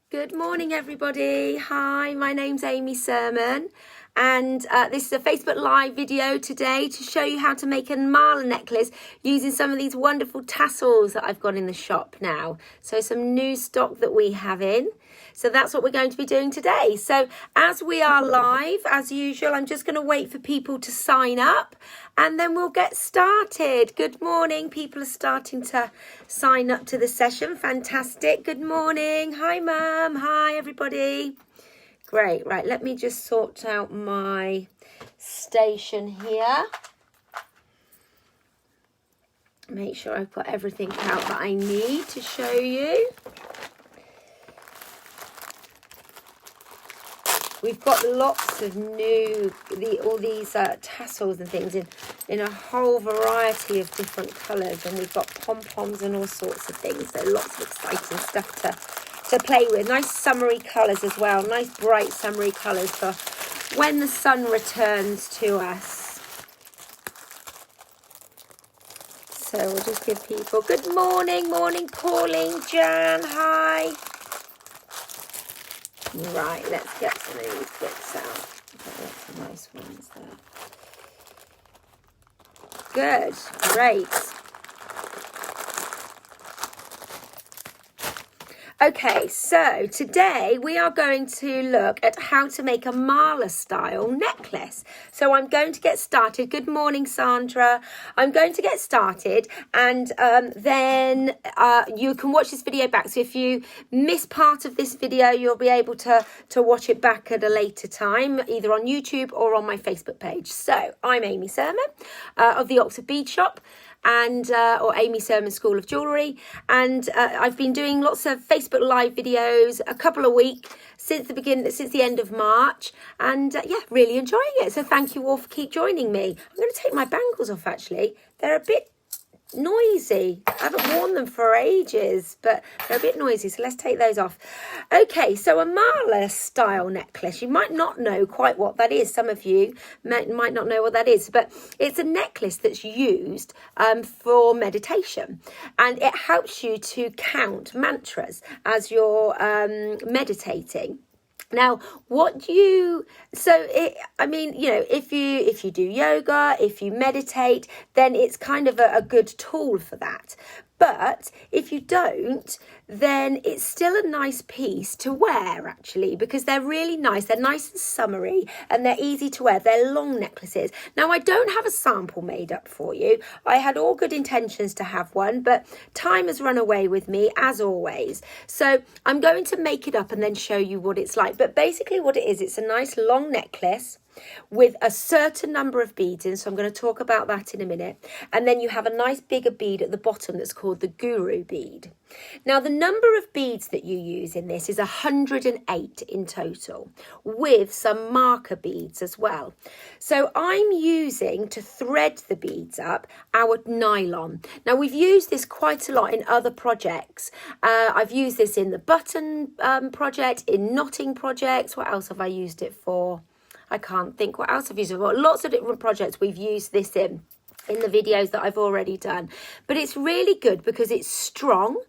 Good morning, everybody. Hi, my name's Amy Surman, and this is a Facebook Live video today to show you how to make a mala necklace using some of these wonderful tassels that I've got in the shop now. So some new stock that we have in. So that's what we're going to be doing today. So as we are live, as usual, I'm just going to wait for people to sign up and then we'll get started. Good morning. People are starting to sign up to the session. Fantastic. Good morning. Hi, Mum. Hi, everybody. Great. Right, let me just sort out my station here. Make sure I've got everything out that I need to show you. We've got lots of new, all these tassels and things in a whole variety of different colours, and we've got pom-poms and all sorts of things, so lots of exciting stuff to play with. Nice summery colours as well, nice bright summery colours for when the sun returns to us. So we'll just give people, good morning, Pauline, Jan, hi. Right, let's get some of these bits out. Okay, some nice ones there. Good, great. Okay, so today we are going to look at how to make a mala style necklace. So I'm going to get started. Good morning, Sandra. I'm going to get started and then you can watch this video back. So if you miss part of this video, you'll be able to watch it back at a later time, either on YouTube or on my Facebook page. So I'm Amy Surman of the Oxford Bead Shop, and or Amy Surman School of Jewellery, and I've been doing lots of Facebook Live videos a couple a week since the end of March, and yeah, really enjoying it. So thank you all for keep joining me. I'm going to take my bangles off actually. They're a bit noisy. I haven't worn them for ages, but they're a bit noisy, so let's take those off. Okay, so a mala style necklace, you might not know quite what that is. Some of you might not know what that is, but it's a necklace that's used for meditation, and it helps you to count mantras as you're meditating. Now, if you do yoga, if you meditate, then it's kind of a good tool for that. But if you don't, then it's still a nice piece to wear, actually, because they're really nice. They're nice and summery, and they're easy to wear. They're long necklaces. Now, I don't have a sample made up for you. I had all good intentions to have one, but time has run away with me, as always. So I'm going to make it up and then show you what it's like. But basically what it is, it's a nice long necklace with a certain number of beads in, so I'm going to talk about that in a minute. And then you have a nice bigger bead at the bottom that's called the guru bead. Now, the number of beads that you use in this is 108 in total, with some marker beads as well. So I'm using, to thread the beads up, our nylon. Now, we've used this quite a lot in other projects. I've used this in the button project, in knotting projects. What else have I used it for? I can't think what else I've used it for. Lots of different projects we've used this in the videos that I've already done. But it's really good because it's strong.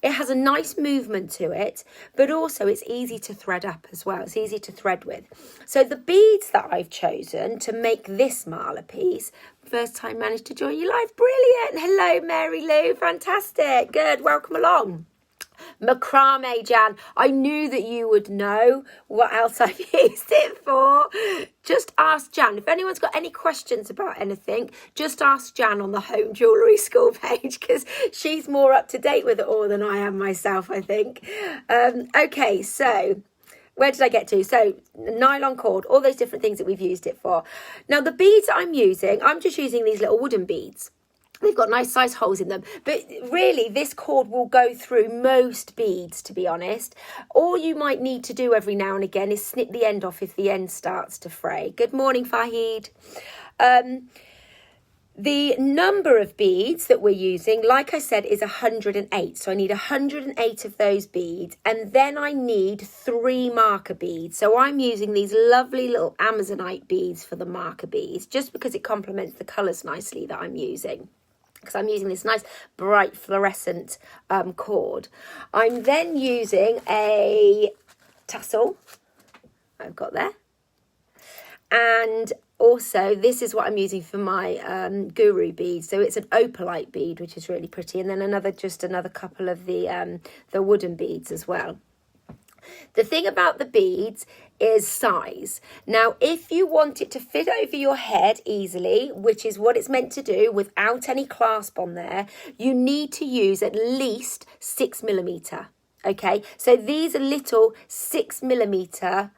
It has a nice movement to it, but also it's easy to thread up as well. It's easy to thread with. So the beads that I've chosen to make this mala piece, first time managed to join you live. Brilliant. Hello, Mary Lou. Fantastic. Good. Welcome along. Macrame, Jan. I knew that you would know what else I've used it for. Just ask Jan. If anyone's got any questions about anything, just ask Jan on the Home Jewellery School page, because she's more up to date with it all than I am myself, I think. Okay, so where did I get to? So nylon cord, all those different things that we've used it for. Now, the beads I'm just using these little wooden beads. They've got nice size holes in them, but really this cord will go through most beads, to be honest. All you might need to do every now and again is snip the end off if the end starts to fray. Good morning, Fahid. The number of beads that we're using, like I said, is 108. So I need 108 of those beads, and then I need 3 marker beads. So I'm using these lovely little Amazonite beads for the marker beads, just because it complements the colours nicely that I'm using. because I'm using this nice bright fluorescent cord. I'm then using a tassel I've got there, and also this is what I'm using for my guru bead. So it's an opalite bead, which is really pretty, and then another couple of the wooden beads as well. The thing about the beads is size. Now, if you want it to fit over your head easily, which is what it's meant to do without any clasp on there, you need to use at least 6mm. Okay, so these are little 6mm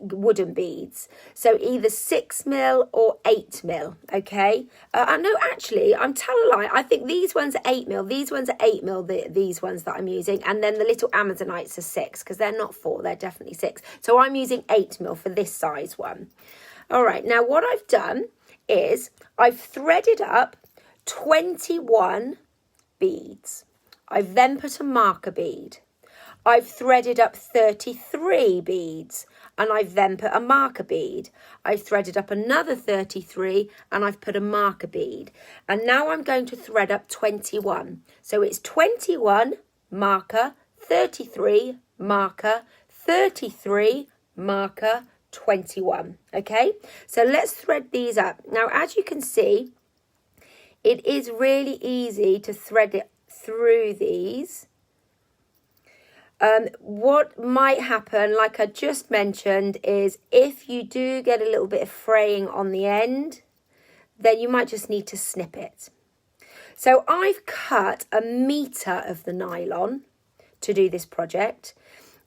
wooden beads, so either 6mm or 8mm. Okay, no, actually, I'm telling a lie. I think these ones are 8mm. These ones are 8mm. These ones that I'm using, and then the little Amazonites are 6, because they're not 4. They're definitely 6. So I'm using 8mm for this size one. All right. Now what I've done is I've threaded up 21 beads. I've then put a marker bead. I've threaded up 33 beads, and I've then put a marker bead. I've threaded up another 33, and I've put a marker bead. And now I'm going to thread up 21. So it's 21 marker, 33 marker, 33 marker, 21. Okay, so let's thread these up. Now, as you can see, it is really easy to thread it through these. What might happen, like I just mentioned, is if you do get a little bit of fraying on the end, then you might just need to snip it. So I've cut 1 meter of the nylon to do this project.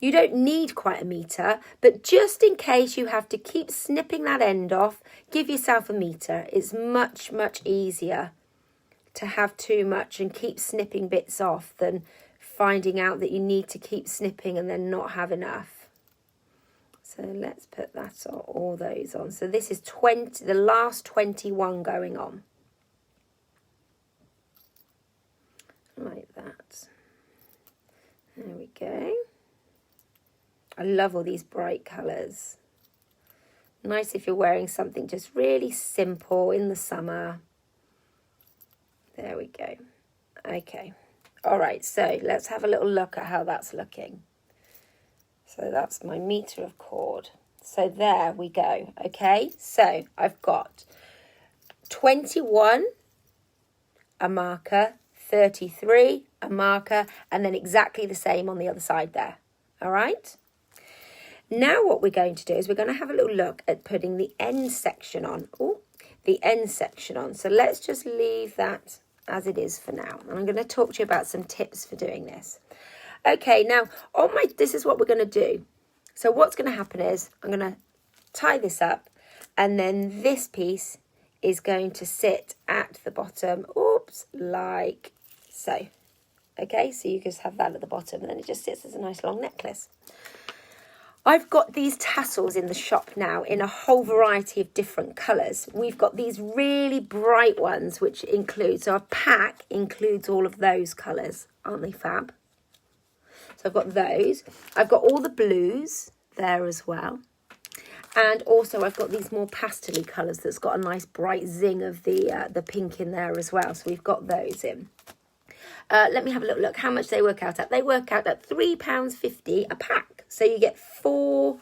You don't need quite 1 meter, but just in case you have to keep snipping that end off, give yourself 1 meter. It's much, much easier to have too much and keep snipping bits off than finding out that you need to keep snipping and then not have enough. So let's put that on, all those on. So this is 20, the last 21 going on. Like that. There we go. I love all these bright colours. Nice if you're wearing something just really simple in the summer. There we go. Okay. All right, so let's have a little look at how that's looking. So that's my meter of cord. So there we go. Okay, so I've got 21, a marker, 33, a marker, and then exactly the same on the other side there. All right. Now what we're going to do is we're going to have a little look at putting the end section on. Oh, the end section on. So let's just leave that as it is for now. And I'm going to talk to you about some tips for doing this. Okay, now this is what we're going to do. So what's going to happen is I'm going to tie this up, and then this piece is going to sit at the bottom, like so. Okay, so you just have that at the bottom, and then it just sits as a nice long necklace. I've got these tassels in the shop now in a whole variety of different colours. We've got these really bright ones, which includes, so a pack includes all of those colours. Aren't they fab? So I've got those. I've got all the blues there as well. And also I've got these more pastel-y colours that's got a nice bright zing of the pink in there as well. So we've got those in. Let me have a little look how much they work out at. They work out at £3.50 a pack. So you get 5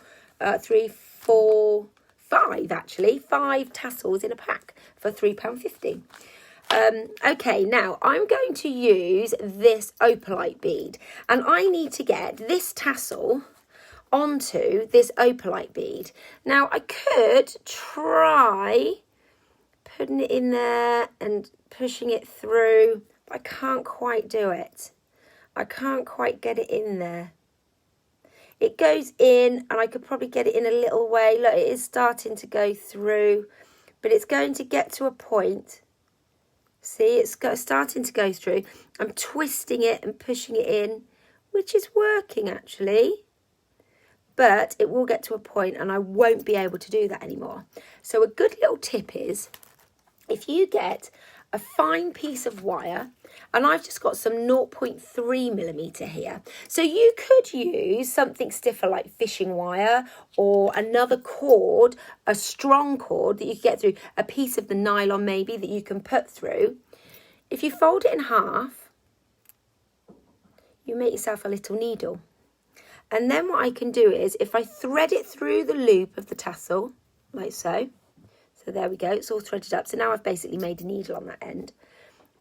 actually. 5 tassels in a pack for £3.50. Okay, now I'm going to use this opalite bead. And I need to get this tassel onto this opalite bead. Now I could try putting it in there and pushing it through. I can't quite do it. I can't quite get it in there. It goes in, and I could probably get it in a little way. Look, it is starting to go through, but it's going to get to a point. See, it's starting to go through. I'm twisting it and pushing it in, which is working actually. But it will get to a point and I won't be able to do that anymore. So a good little tip is, if you get a fine piece of wire, and I've just got some 0.3mm here. So you could use something stiffer like fishing wire, or another cord, a strong cord that you can get through, a piece of the nylon maybe that you can put through. If you fold it in half, you make yourself a little needle. And then what I can do is, if I thread it through the loop of the tassel, like so. So there we go, it's all threaded up. So now I've basically made a needle on that end.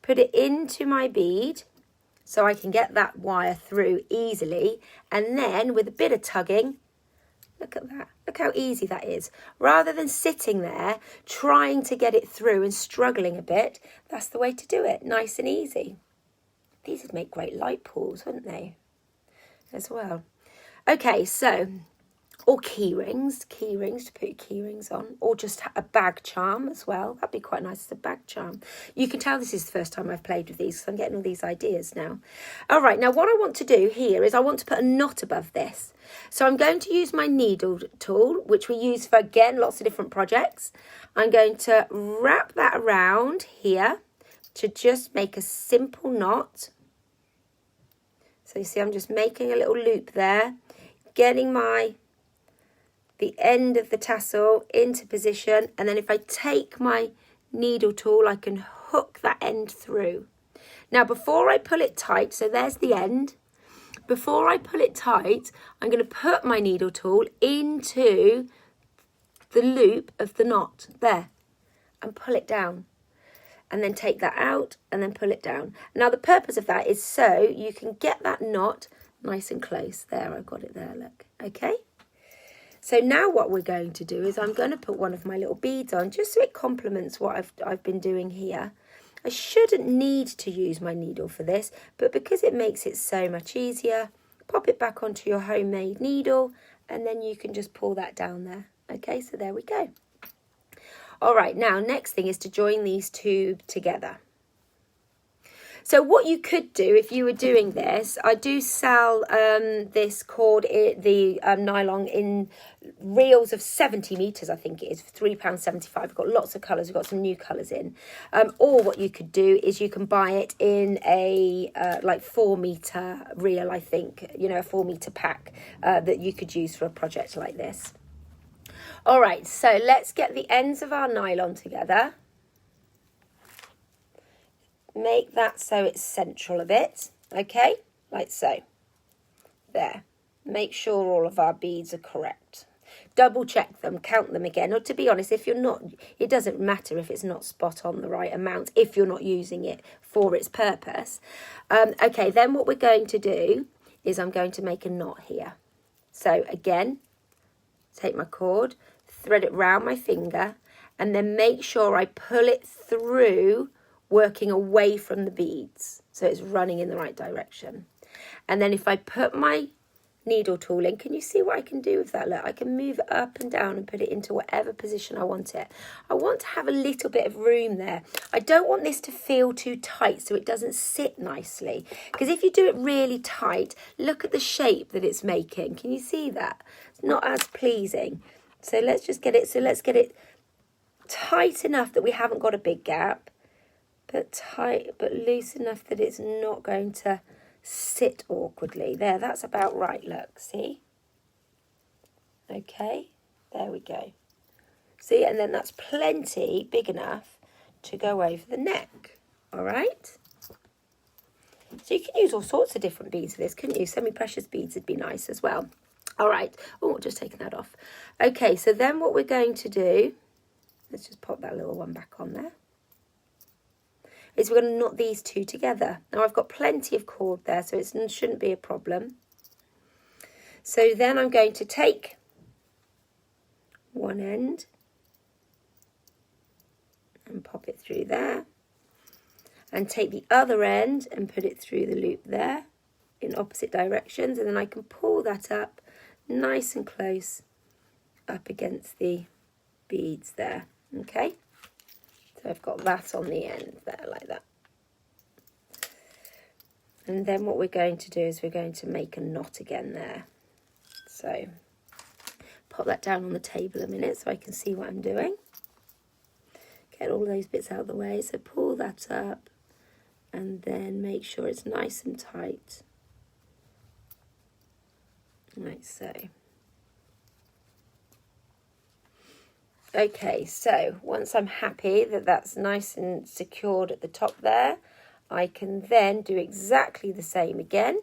Put it into my bead so I can get that wire through easily. And then with a bit of tugging, look at that. Look how easy that is. Rather than sitting there trying to get it through and struggling a bit, that's the way to do it. Nice and easy. These would make great light pools, wouldn't they? As well. Okay, so, or key rings to put your key rings on, or just a bag charm as well. That'd be quite nice as a bag charm. You can tell this is the first time I've played with these, because I'm getting all these ideas now. All right, now what I want to do here is I want to put a knot above this. So I'm going to use my needle tool, which we use for, again, lots of different projects. I'm going to wrap that around here to just make a simple knot. So you see I'm just making a little loop there, getting the end of the tassel into position, and then if I take my needle tool, I can hook that end through. Now before I pull it tight, so there's the end, before I pull it tight, I'm going to put my needle tool into the loop of the knot there and pull it down. And then take that out and then pull it down. Now the purpose of that is so you can get that knot nice and close. There, I've got it there, look. Okay. So now what we're going to do is I'm going to put one of my little beads on, just so it complements what I've been doing here. I shouldn't need to use my needle for this, but because it makes it so much easier, pop it back onto your homemade needle, and then you can just pull that down there. Okay, so there we go. All right, now next thing is to join these two together. So what you could do if you were doing this, I do sell this cord, the nylon in reels of 70 metres, I think it is, for £3.75. We've got lots of colours, we've got some new colours in. Or what you could do is you can buy it in a like 4 metre reel, I think, you know, a 4 metre pack that you could use for a project like this. All right, so let's get the ends of our nylon together. Make that so it's central a bit, okay, like so. There. Make sure all of our beads are correct. Double check them, count them again. Or to be honest, if you're not, it doesn't matter if it's not spot on the right amount, if you're not using it for its purpose. Okay, then what we're going to do is I'm going to make a knot here. So again, take my cord, thread it round my finger, and then make sure I pull it through, working away from the beads, so it's running in the right direction. And then if I put my needle tool in, can you see what I can do with that? Look, I can move it up and down and put it into whatever position I want it. I want to have a little bit of room there. I don't want this to feel too tight so it doesn't sit nicely, because if you do it really tight, look at the shape that it's making. Can you see that? It's not as pleasing. So let's just get it, let's get it tight enough that we haven't got a big gap, but tight, but loose enough that it's not going to sit awkwardly. There, that's about right, look, see? Okay, there we go. See, and then that's plenty big enough to go over the neck, all right? So you can use all sorts of different beads for this, couldn't you? Semi-precious beads would be nice as well. All right, oh, just taking that off. Okay, so then what we're going to do, let's just pop that little one back on there, is we're going to knot these two together. Now I've got plenty of cord there, so it shouldn't be a problem. So then I'm going to take one end and pop it through there, and take the other end and put it through the loop there in opposite directions, and then I can pull that up nice and close up against the beads there, okay? So I've got that on the end there, like that. And then what we're going to do is we're going to make a knot again there. So pop that down on the table a minute so I can see what I'm doing. Get all those bits out of the way. So pull that up and then make sure it's nice and tight. Like so. Okay, so once I'm happy that that's nice and secured at the top there, I can then do exactly the same again.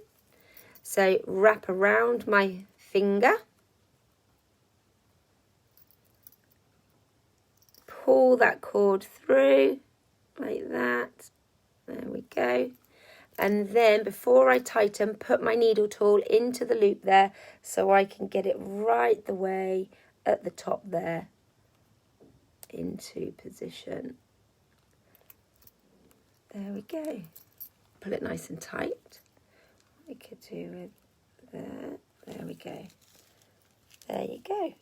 So wrap around my finger. Pull that cord through like that. There we go. And then before I tighten, put my needle tool into the loop there so I can get it right the way at the top there into position. There we go. Pull it nice and tight. We could do it there. There we go. There you go.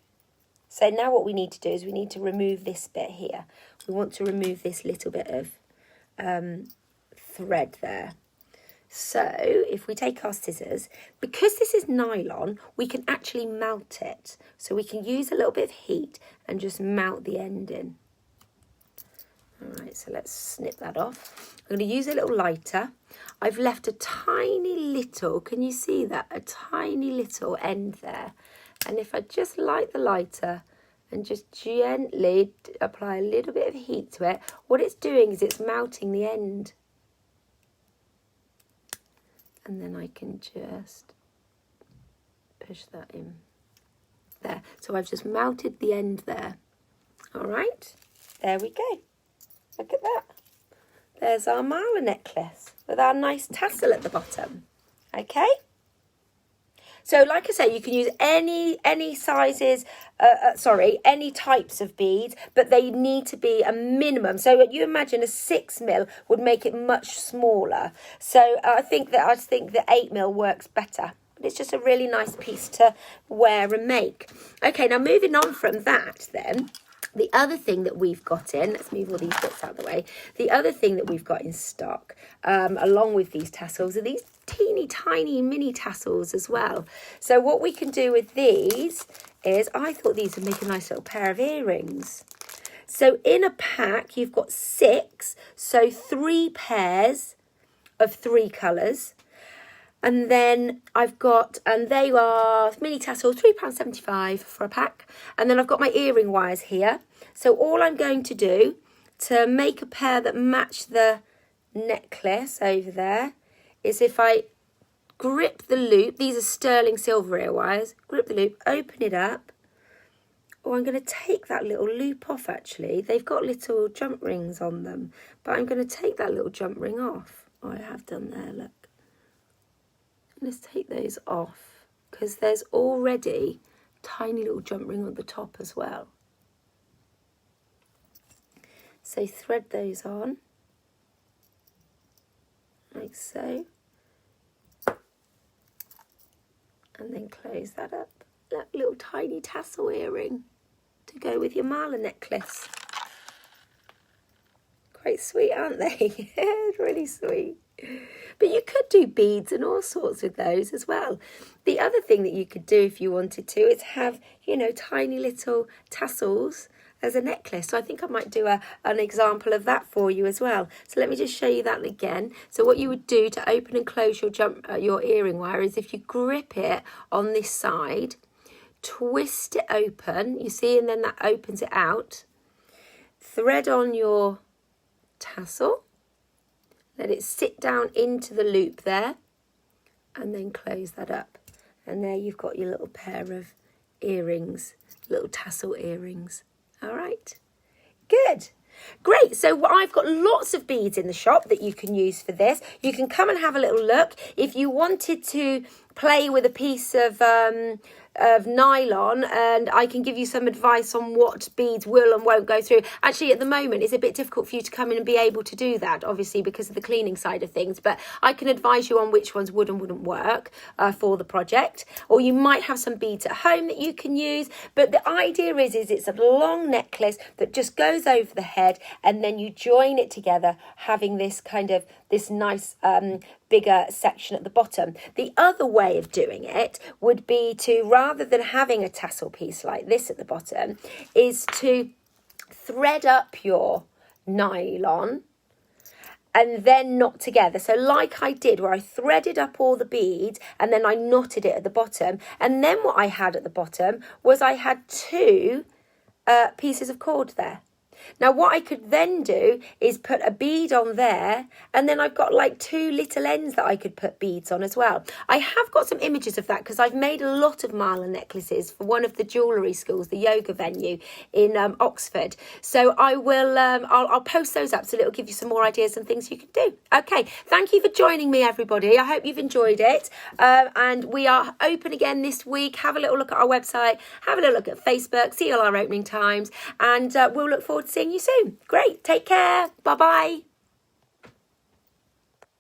So now what we need to do is we need to remove this bit here. We want to remove this little bit of thread there. So if we take our scissors, because this is nylon, we can actually melt it. So we can use a little bit of heat and just melt the end in. All right, so let's snip that off. I'm going to use a little lighter. I've left a tiny little, can you see that? A tiny little end there. And if I just light the lighter and just gently apply a little bit of heat to it, what it's doing is it's melting the end. And then I can just push that in there. So I've just melted the end there. All right, there we go. Look at that. There's our mala necklace with our nice tassel at the bottom. Okay. So like I say, you can use any sizes, any types of beads, but they need to be a minimum. So you imagine a 6mm would make it much smaller. So I think the 8mm works better. But it's just a really nice piece to wear and make. Okay, now moving on from that then. The other thing that we've got in, let's move all these bits out of the way. The other thing that we've got in stock, along with these tassels, are these teeny tiny mini tassels as well. So what we can do with these is, I thought these would make a nice little pair of earrings. So in a pack, you've got 6, so 3 pairs of 3 colours. And then I've got, and they are mini tassels, £3.75 for a pack. And then I've got my earring wires here. So all I'm going to do to make a pair that match the necklace over there is if I grip the loop, these are sterling silver ear wires, grip the loop, open it up. Oh, I'm going to take that little loop off actually. They've got little jump rings on them, but I'm going to take that little jump ring off. Oh, I have done there, look. Let's take those off because there's already a tiny little jump ring on the top as well. So thread those on like so, and then close that up. That little tiny tassel earring to go with your mala necklace. Quite sweet, aren't they? Really sweet. But you could do beads and all sorts with those as well. The other thing that you could do if you wanted to is have, you know, tiny little tassels as a necklace. So I think I might do an example of that for you as well. So let me just show you that again. So what you would do to open and close your earring wire is if you grip it on this side, twist it open, you see, and then that opens it out. Thread on your tassel. Let it sit down into the loop there and then close that up. And there you've got your little pair of earrings, little tassel earrings. All right, good. Great, so I've got lots of beads in the shop that you can use for this. You can come and have a little look. If you wanted to play with a piece of nylon, and I can give you some advice on what beads will and won't go through. Actually, at the moment, it's a bit difficult for you to come in and be able to do that, obviously, because of the cleaning side of things. But I can advise you on which ones would and wouldn't work for the project. Or you might have some beads at home that you can use. But the idea is it's a long necklace that just goes over the head, and then you join it together, having this kind of, this nice bigger section at the bottom. The other way of doing it would be to, rather than having a tassel piece like this at the bottom, is to thread up your nylon, and then knot together. So like I did, where I threaded up all the beads and then I knotted it at the bottom. And then what I had at the bottom was I had two pieces of cord there. Now what I could then do is put a bead on there, and then I've got like two little ends that I could put beads on as well. I have got some images of that because I've made a lot of mala necklaces for one of the jewellery schools, the yoga venue in Oxford. So I will, I'll post those up so it'll give you some more ideas and things you can do. Okay, thank you for joining me, everybody. I hope you've enjoyed it. And we are open again this week. Have a little look at our website, have a little look at Facebook, see all our opening times, and we'll look forward to seeing you soon. Great. Take care. Bye-bye.